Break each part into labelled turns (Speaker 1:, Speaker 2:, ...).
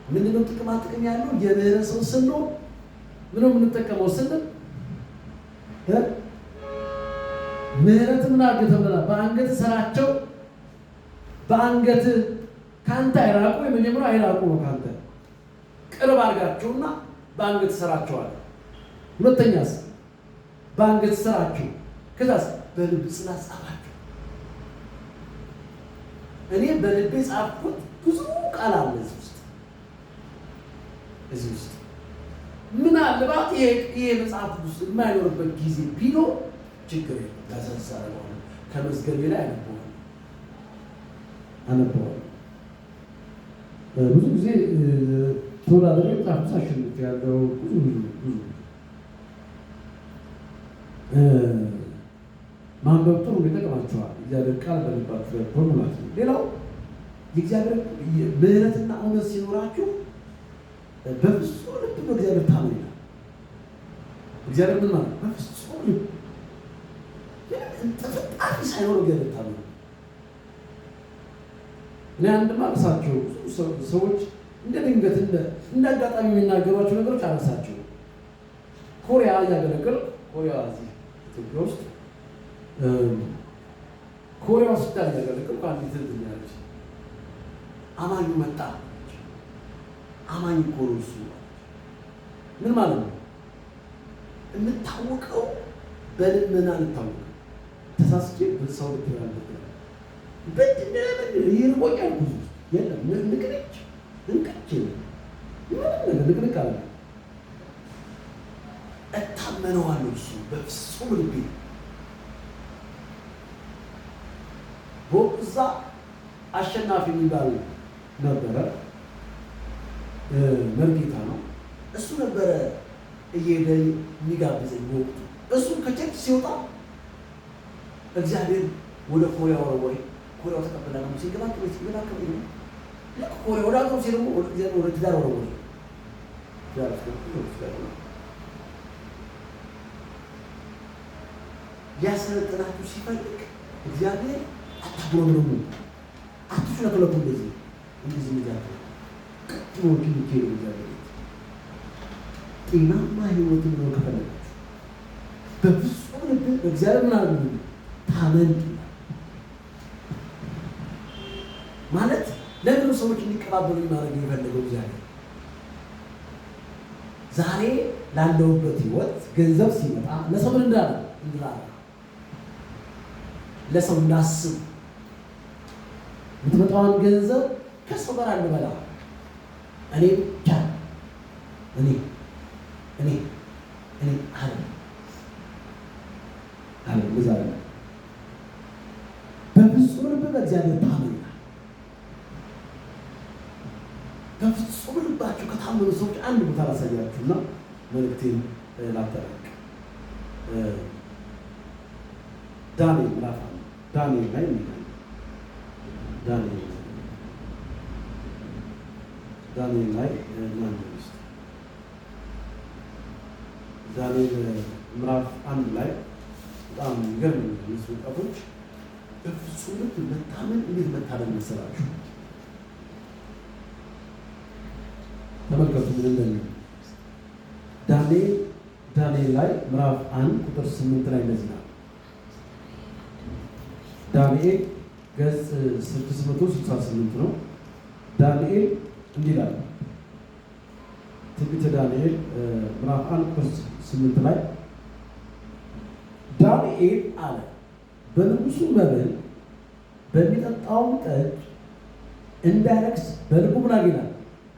Speaker 1: ምንድነው ጥቅም ያለው የምህረት ሰው ስንሆን ምንም የምንጠቀመው ስንል ምህረት ምን አገተብላ በአንገት ስራቸው በአንገት ካንተ አይራቁ የመጀመሪያው አይራቁ ነው ካንተ ቅርብ አድርጋቸውና በአንገት ስራቸው አለ። ሁለተኛስ በአንገት ስራቸው ከዛስ በልብ ስላጻፋቸው እኔ በልቤ ጻፍኩት ብዙ ቃል አለ እዚህ ውስጥ ምናልባት ይሄ መጽሐፍ ውስጥ የማይኖርበት ጊዜ ቢኖር ችግር የለም። ተሰንሰረው ከመዝገቤ ላይ አነበዋለሁ። ብዙ ጊዜ ተወዳዳሪ መጽሐፍ አሸንፍ ያለው ብዙ ማንበብ ጥሩ ይጠቅማቸዋል። እግዚአብሔር ቃል በልባችሁ ላይ በሙላት ነው። ሌላው የእግዚአብሔር ምህረትና እውነት ሲኖራችሁ በፍጹም ልብ በእግዚአብሔር ታመኑ ይላል። እግዚአብሔር ምን ማለት በፍጹም ልብ ተፈጣሪ ሳይሆን እግዚአብሔር ታመኑ። እኔ አንድ ማለሳቸው ብዙ ሰዎች እንደ ድንገት እንደ አጋጣሚ የሚናገሯቸው ነገሮች አነሳቸው። ኮሪያ እያገለገል ኮሪያ እዚህ ኢትዮጵያ ውስጥ ኮሪያ ሆስፒታል እያገለገል ከአንዲት እህት ያለች አማኙ መጣ። አማኝ እኮ ነው እሱ። ምን ማለት ነው? የምታወቀው በልመና ልታወቀው ተሳስቼ በሰው ልክ ያለበት በድንደምን ይርቆኛል ብዙ የለም ንቅንቅ እንቀጭ ንቅንቅ አለ። እታመነዋለሁ እሱ በፍጹም ልቤ። በዛ አሸናፊ የሚባል ነበረ መርጌታ ነው እሱ ነበረ እየሄደ የሚጋብዘኝ በወቅቱ። እሱ ከቸርች ሲወጣ እግዚአብሔር ወደ ኮሪያ ወረወሬ ኮሪያው ተቀበለ ነው ሲገባከው ነው ልክ ኮሪያ ወደ አገሩ ሲደሞ ወደ ትዳር ወረወሬ ሊያሰለጥናችሁ ሲፈልግ እግዚአብሔር አታጉረምርሙ አትሽለክለኩ እንደዚህ ሚዛት ቀጥሎ ኪሎ እግዚአብሔር ጤናማ ህይወትን ነው ከፈለጋችሁ በፍጹም ልብ እግዚአብሔር ምናምን ታመን ማለት ለምን ሰዎች እንዲቀባበሉ ማድረግ የፈለገው እግዚአብሔር ዛሬ ላለውበት ህይወት ገንዘብ ሲመጣ ለሰው ምን እንዳለ ለሰው እንዳስብ የምትመጣውን ገንዘብ ከሰው ጋር አንበላ እኔ ብቻ እኔ አለ በዛሬ በፍጹም ልብ በእግዚአብሔር ታመኑ። በፍጹም ልባችሁ ከታመኑ ሰዎች አንድ ቦታ ላሳያችሁና መልእክቴን ላጠናቅ። ዳንኤል ምዕራፍ ዳንኤል ላይ ዳንኤል ላይ ዳንኤል ምዕራፍ 1 ላይ በጣም የሚገርም ወጣቶች በፍጹም ልብ መታመን እንዴት መታደል መሰላችሁ? ተመልከቱ ምን እንደሚል ዳንኤል ላይ ምዕራፍ 1 ቁጥር 8 ላይ እንደዚህ ነው። ዳንኤል ገጽ 668 ነው። ዳንኤል እንዲህ ይላል። ትንቢተ ዳንኤል ምዕራፍ 1 ቁጥር 8 ላይ ዳንኤል አለ በንጉሱ መብል በሚጠጣውም ጠጅ እንዳይረክስ በልቡ ምን አገኛል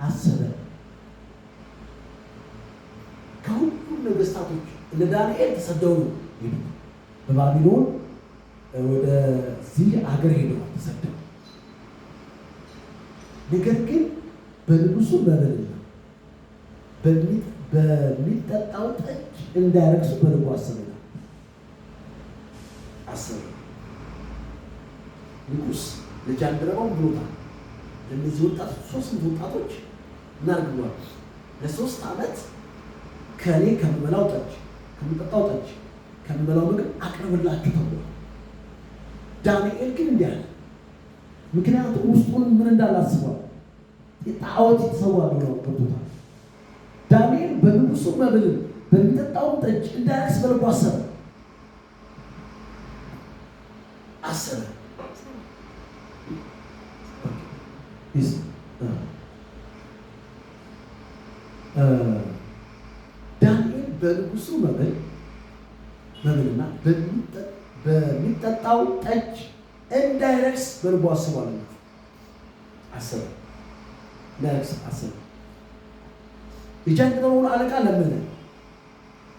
Speaker 1: አሰበ። ከሁሉም ነገስታቶች እነ ዳንኤል ተሰደው ነው በባቢሎን ወደዚህ አገር ሄደው ተሰደው። ነገር ግን በንጉሱ መብልና በሚጠጣው ጠጅ እንዳይረክሱ በልቡ አሰበ። ንጉስ ለጃንደረባው ብሎታል። እነዚህ ወጣቶች 3 ወጣቶች እናርግሏል ለ3 ዓመት ከኔ ከምበላው ጠጅ ከምጠጣው ጠጅ ከምበላው ምግብ አቅርብላችሁ ተብሏል። ዳንኤል ግን እንዲህ አለ። ምክንያቱም ውስጡን ምን እንዳላስበው ጣዖት የተሰዋሉ ነው ገብቶታል። ዳንኤል በንጉሱ መብል በሚጠጣው ጠጅ እንዳያክስ በልቡ አሰበ። ዳንኤል በንጉሱ መብልና በሚጠጣው ጠጅ እንዳይረክስ በልቡ አስቧል። አሰበ። እንዳይረክስ አሰበ። የጃንደረባውን አለቃ ለመነ።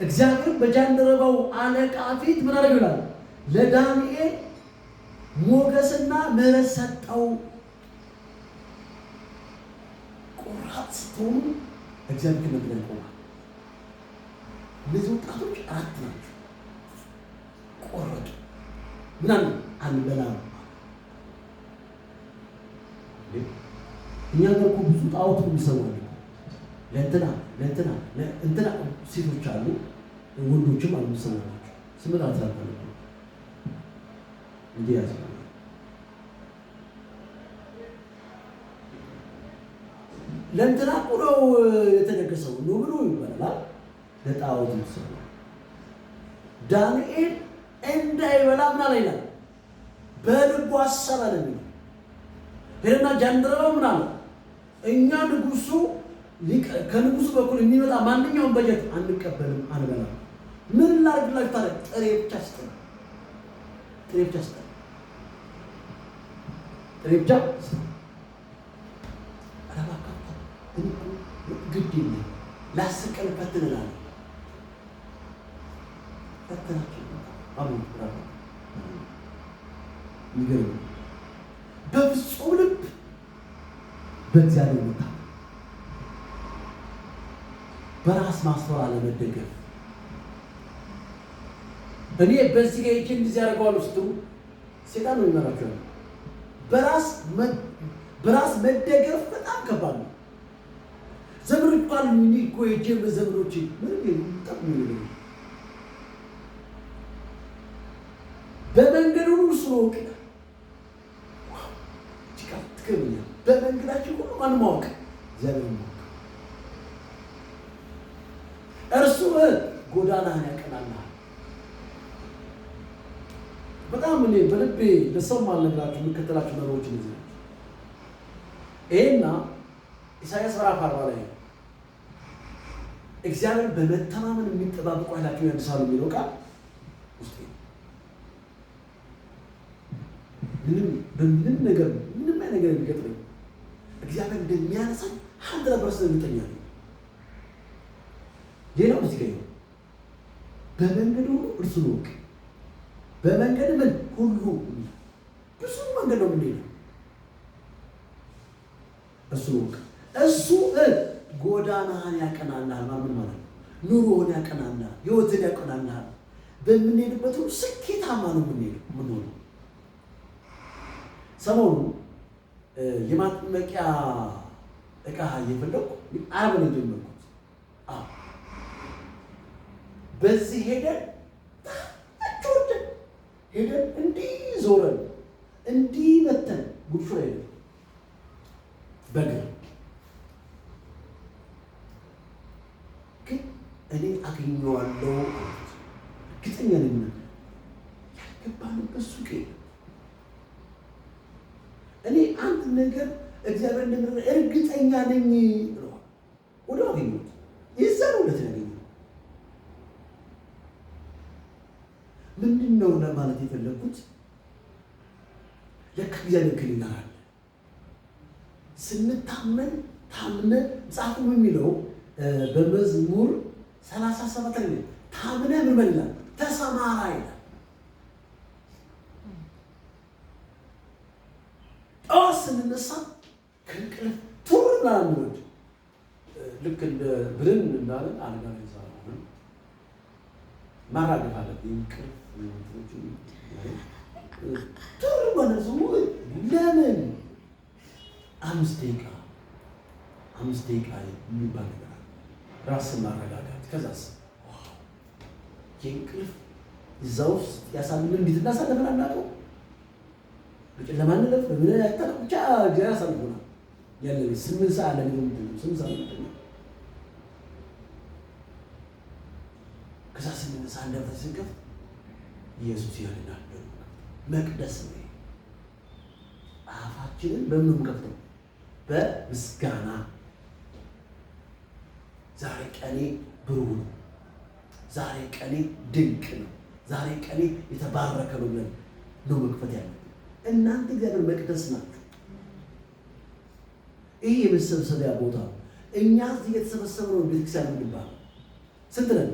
Speaker 1: እግዚአብሔር በጃንደረባው አለቃ ፊት ምን አደረገ ይላል? ለዳንኤል ሞገስና ምሕረት ሰጠው። ቆራጥ ስትሆኑ እግዚአብሔር ከመንገድ ያቆማል። እነዚህ ወጣቶች 4 ናቸው። ቆረጡ። ምናምን አንበላም። እኛ ጋር እኮ ብዙ ጣዖት የሚሰዋል። ለእንትና ሴቶች አሉ፣ ወንዶችም አሉ የሚሰዋላቸው። ስምንት አልተላለ እንዲህ ያዝ ለእንትና እኮ ነው የተደገሰው ነው ብሎ ይባላል። ለጣዖት የሚሰዋ ዳንኤል እንዳይበላ ምን አለ ይላል? በልቡ አሰበ ነው የሚለው። ሄደና ጃንደረባው ምን አለ? እኛ ከንጉሱ በኩል የሚመጣ ማንኛውም በጀት አንቀበልም፣ አንበላም። ምን ላድርግላችሁ ታዲያ? ጥሬ ብቻ ስጠን፣ ጥሬ ብቻ ስጠን፣ ጥሬ ብቻ ስጠን። ግድ የለም ለ10 ቀን ፈትነናል። ፈተናቸው አሁን ይገርም። በፍጹም ልብ በእግዚአብሔር መታ በራስ ማስተዋል አለመደገፍ። እኔ በዚህ ጋር ይችን እንደዚህ ያደርገዋለሁ ስትሉ ሴጣን ነው የሚመራቸው። በራስ መደገፍ በጣም ከባድ ነው። ዘመዶች ባሉ እኔ እኮ የጄም ዘመዶች ምን ጠቅሙ ነው በመንገዱ ሁሉ ስለወቅ ትክክለኛ በመንገዳችን ሁሉ ማን ማወቅ እግዚአብሔር ማወቅ እርሱ ጎዳናህን ያቀናልሃል። በጣም እኔ በልቤ ለሰው ማለላችሁ የምከተላችሁ ነገሮች እነዚህ ናቸው። ይሄና ኢሳይያስ ምዕራፍ 40 ላይ እግዚአብሔር በመተማመን የሚጠባበቁ ኃይላቸውን ያድሳሉ የሚለው ቃል ውስጥ ምንም ነገር የሚገጥመኝ እግዚአብሔር እንደሚያነሳኝ 100% እርግጠኛ ነኝ። ሌላው እዚህ ጋር ነው። በመንገድ ሁሉ እርሱን እወቅ። በመንገድ ምን ሁሉ ብዙ መንገድ ነው የምንሄደው። እርሱን እወቅ። እሱ ጎዳናህን ያቀናልሃል። ምን ማለት ነው? ኑሮህን ያቀናልሃል፣ ህይወትን ያቀናልሃል። በምንሄድበት ሁሉ ስኬታማ ነው የምንሆነው። ሰሞኑን የማጥመቂያ እቃ እየፈለኩ አረብ ነው የጀመርኩት። በዚህ ሄደን እንዲህ ዞረን እንዲህ መተን ጉድፉ ላይ ሄደን በእግር ግን እኔ አገኘዋለሁ አሉት። እርግጠኛ ነኝ ያልገባንበት ሱቅ የለም። እኔ አንድ ነገር እግዚአብሔር እንደምረ እርግጠኛ ነኝ ብለዋል። ወደ አገኘሁት የዛን ሁለት ያገኘ ምንድን ነው ለማለት የፈለኩት? ለካ እግዚአብሔር ከእኛ ጋር አለ። ስንታመን ታምነን መጽሐፉ የሚለው በመዝሙር 37 ላይ ታምነህ ምን በል ይላል? ተሰማራ ይላል። ጠዋት ስንነሳ ከእንቅልፍ ቱር ብለን ልክ እንደ ብልን እንዳለን አልጋ ላይ ዛሬ ማራገፍ አለብኝ። እንቅልፍ ቱር ማለት ነው። ለምን 5 ደቂቃ የሚባል ነገር አለ። ራስን ማረጋጋት። ከዛስ የእንቅልፍ እዛ ውስጥ ያሳልፈን እንዴት እንዳሳለፈን አናውቀው። በጨለማ እንለፍ በምን ያጣ ብቻ እግዚአብሔር ያሳልፈናል። ያለ 8 ሰዓት ላይ ነው 8 ሰዓት ነው። ከዛ 8 ሰዓት እንደፈተ ሲከፍ ኢየሱስ ያድናል። መቅደስ ነው። አፋችንን በምን ከፍተው በምስጋና ዛሬ ቀኔ ብሩህ ነው፣ ዛሬ ቀኔ ድንቅ ነው፣ ዛሬ ቀኔ የተባረከ ነው ብለን ነው መክፈት ያለብን። እናንተ እግዚአብሔር መቅደስ ናችሁ። ይህ የመሰብሰቢያ ቦታ ነው። እኛ እዚህ የተሰበሰብነው ቤተክርስቲያን የምንባለው ስንት ነን?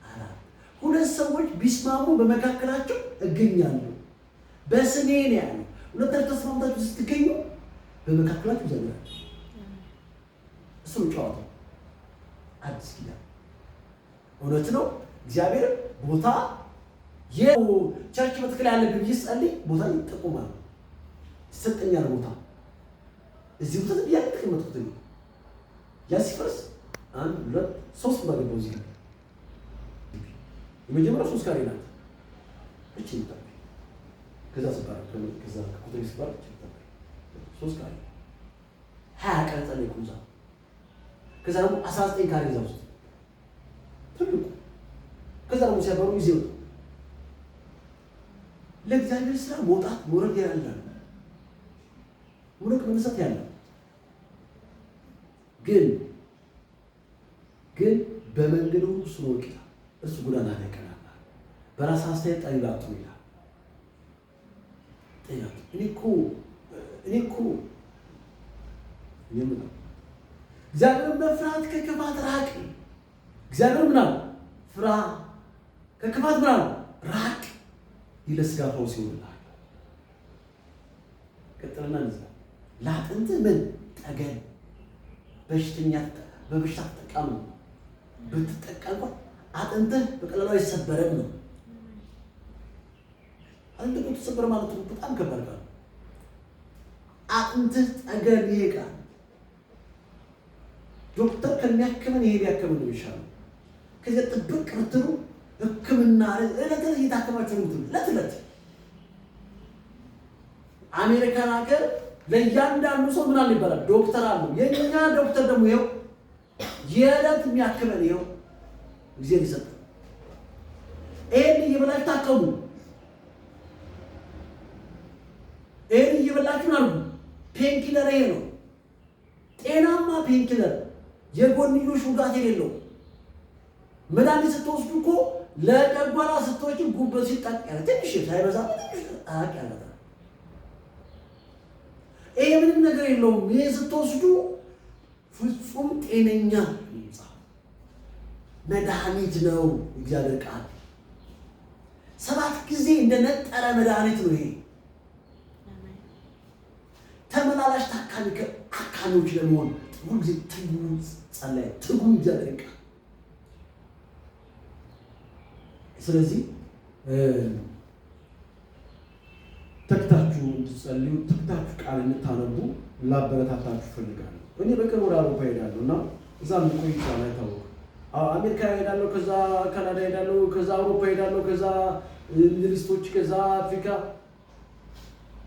Speaker 1: 4። 2 ሰዎች ቢስማሙ በመካከላቸው እገኛለሁ በስሜ ነው ያለው። ሁለታችሁ ተስማምታችሁ ስትገኙ በመካከላችሁ እግዚአብሔር አለ። እሱ ነው ጨዋታው። አዲስ ኪዳን እውነት ነው። እግዚአብሔር ቦታ ቸርች በትክክል ያለ ግብይ ጸልይ ቦታ ይጠቁማል። ይሰጠኛል ቦታ እዚህ ቦታ ያለ ተቀመጥኩት ነው ያ ሲፈርስ 1 2 3 ባገባው እዚህ የመጀመሪያው 3 ካሬ ናት እቺ ነው። ከዛ ሰባራ ከዛ ከቁጥር ሰባራ ይችላል 3 ካሬ 20 ቀን ጸልይ ኩዛ ከዛ ደግሞ 19 ካሬ ይዛው ትልቁ ከዛ ደግሞ ሲያበሩ ይዘው ለእግዚአብሔር ስራ መውጣት ወረድ ያለ ወረድ መነሳት ያለ ግን በመንገዱ እሱ ነው ወቂታ እሱ ጎዳና ላይ ቀናል። በራስ አስተያየት ጠይቃቱ ይላል። ጠይቃቱ እኔ እኮ እግዚአብሔር መፍራት ከክፋት ራቅ። እግዚአብሔር ምናል ፍራ ከክፋት ምናል ራቅ ይለስጋ ፈውስ ይሆንልሃል። ቀጥልና እንዛ ለአጥንት ምን ጠገን በሽተኛ በበሽታ ተጠቃሚ ብትጠቃ እንኳን አጥንትህ በቀላሉ አይሰበርም ነው። አጥንትህ ተሰበረ ማለት በጣም ከባድ ነው። አጥንትህ ጠገን ይሄ ቃል ዶክተር ከሚያክመን ይሄ ቢያክመን ነው ይሻላል። ከዚያ ጥብቅ ብትሉ ሕክምና እለት እየታከማችሁ ነው። እለት አሜሪካን ሀገር ለእያንዳንዱ ሰው ምን አለ ይባላል? ዶክተር አለው። የኛ ዶክተር ደግሞ ይኸው የዕለት የሚያክመን ይኸው ጊዜ ሊሰጥ ይሄን እየበላችሁ ታከሙ። ይሄን እየበላችሁ አሉ። ፔንኪለር ይሄ ነው ጤናማ ፔንኪለር፣ የጎንዮሽ ውጋት የሌለው መድኃኒት ስትወስዱ እኮ ለጨጓራ ስትወጪ ጉበት ሲጣቅ ያለ ትንሽ ሳይበዛ ትንሽ አቅ ያለ ይሄ ምንም ነገር የለውም። ይሄ ስትወስዱ ፍጹም ጤነኛ መድኃኒት ነው። እግዚአብሔር ቃል 7 ጊዜ እንደነጠረ መድኃኒት ነው። ይሄ ተመላላሽ አካሚዎች ለመሆን ሁሉ ጊዜ ትጉ ጸለይ ትጉ እግዚአብሔር ቃል። ስለዚህ ተክታችሁ እንድትጸልዩ ተክታችሁ ቃል እንድታነቡ ላበረታታችሁ ፈልጋለሁ። እኔ በቅርቡ ወደ አውሮፓ ሄዳለሁ እና እዛም ቆይ ይችላል አይታወቅም። አሜሪካ ሄዳለሁ፣ ከዛ ካናዳ ሄዳለሁ፣ ከዛ አውሮፓ ሄዳለሁ፣ ከዛ ሚድልስቶች፣ ከዛ አፍሪካ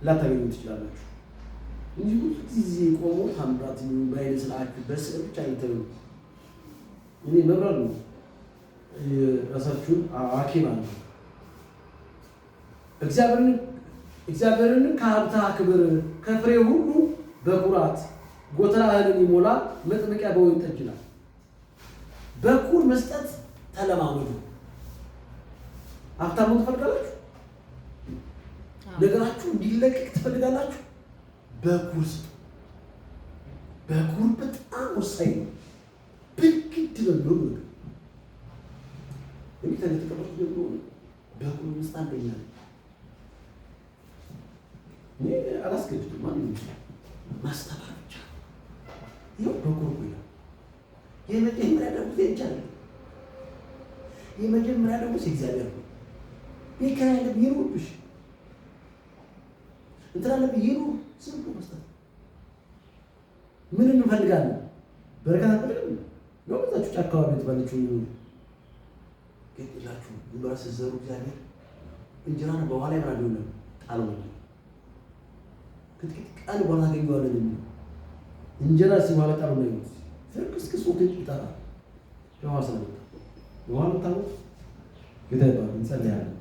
Speaker 1: ላታገኙ ትችላላችሁ እንጂ ብዙ ጊዜ ቆሞ ታምራት ባይነ ስላችሁ በስዕል ብቻ አይተው እኔ መብራሉ ራሳችሁን ሐኪም አለ እግዚአብሔርን ከሀብታ ክብር ከፍሬ ሁሉ በኩራት ጎተራህን ይሞላ መጥመቂያ በወይን ጠጅ ይላል። በኩር መስጠት ተለማመዱ። ሀብታሙ ትፈልጋላችሁ? ነገራችሁ እንዲለቀቅ ትፈልጋላችሁ? በኩር ስጡ። በኩር በጣም ወሳኝ ነው። ብግድ በሚሆን ነገር ተቀበሉት ደግሞ በኩር ውስጥ አንደኛ ነው። እኔ አላስገድድም። ማንም ማስተማር ብቻ ይኸው በኩር ይላል። የመጀመሪያ ደግሞ ይቻላል። የመጀመሪያ ደግሞ እግዚአብሔር ነው። ቢካኤል ቢሩብሽ እንትና ቢሩ ስንቱ መስጠት ምን እንፈልጋለን? በረከት አፈልግም ነው። በዛችሁ ጫካው ቤት ባለችው ገጥላችሁ ይባስ ዘሩ እግዚአብሔር እንጀራን በኋላ ይራዱ ነው ጣሉ ክትክት ቃል በኋላ ገኘዋለን። እንጀራ ሲባል ቃሉ ነው ይሉት ፍርክስክስ ወጥቶ ይጣራል። ሐዋሳ ነው። ዮሐንስ ታውቁ ጌታ ይባርክ። እንጸልያለን።